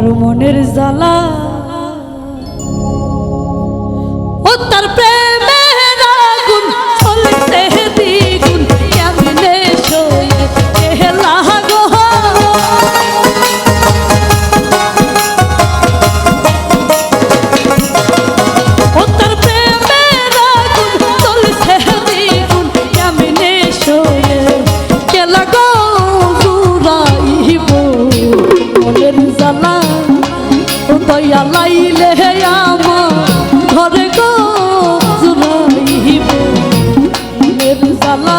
আমার মনের জ্বালা ও তার প্রেমের আগুন জ্বলতে দ্বিগুণ কেমনে সয়ে গেলা গো ও তার প্রেমের আগুন জ্বলতে দ্বিগুণ কেমনে সয়ে গেলা গো জুড়াইব মনের জ্বালা ও দয়া লাইলে আমার ঘরে গো জুড়াইব মনের জ্বালা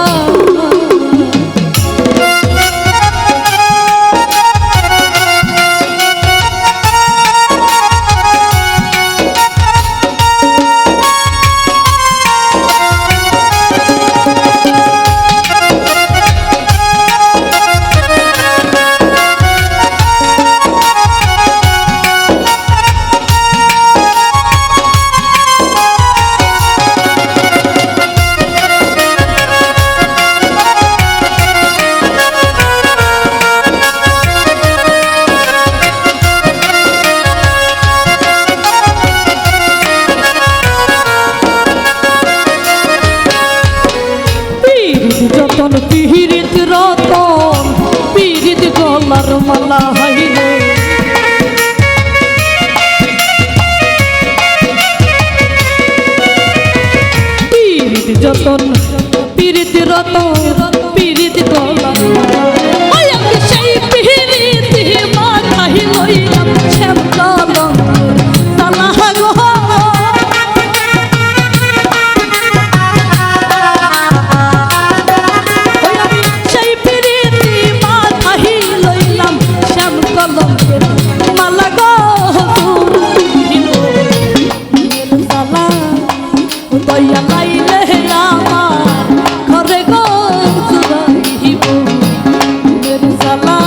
যতন পিহিরিত রতন পিরিত গলার মালা হাইলে পিরিত যতন পিরিত রতন পিরিত গলার মালা সেই পিহিরিত মাথায় লইলাম শ্যাম কলম তালা গো দয়া লাইলে আমার ঘরে গো জুড়াইব মনের জ্বালা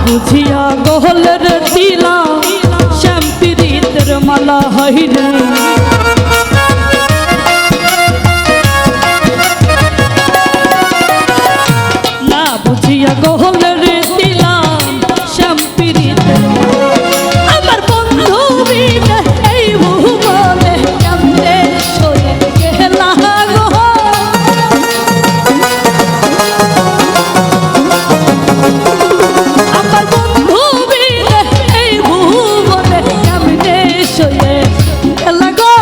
বুঝিয়া গহলের দিলাম শ্যামপিরিতের মালা হইরে না বুঝিয়া গহলের দিলাম শ্যামপিরিতের আমার বন্ধু বিনে এই ভুবনে কেমনে সয়ে গেলা গো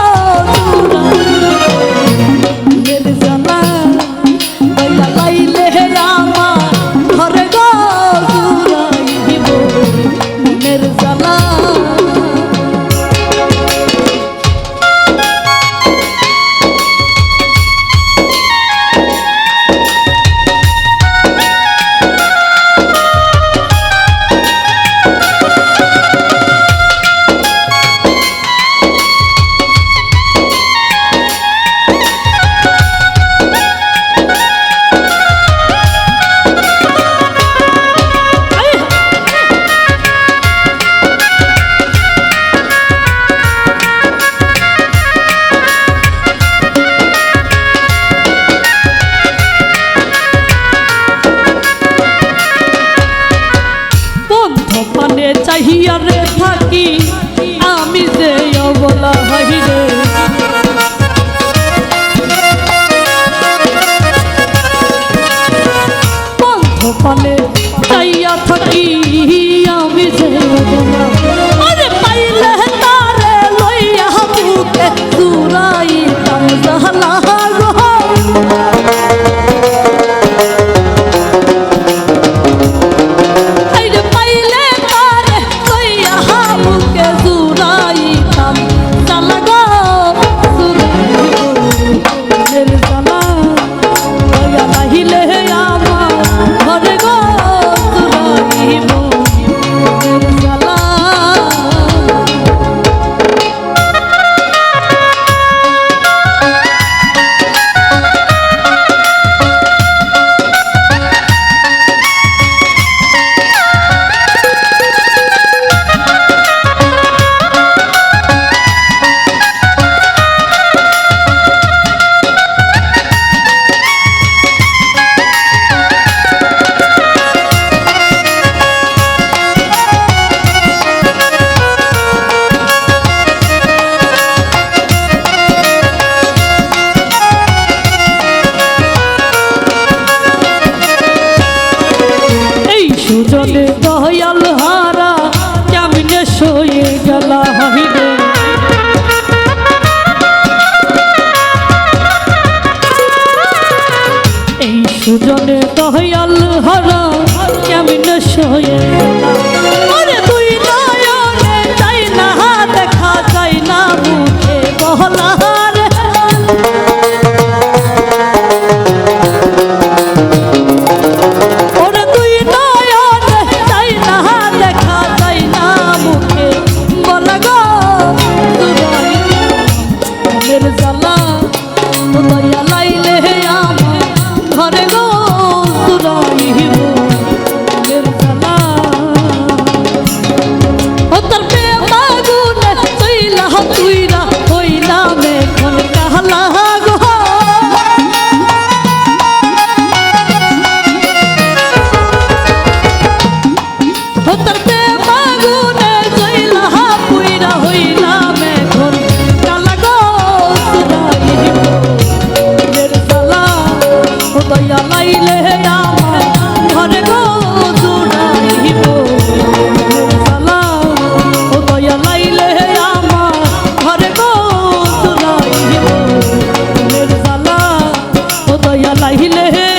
দিলে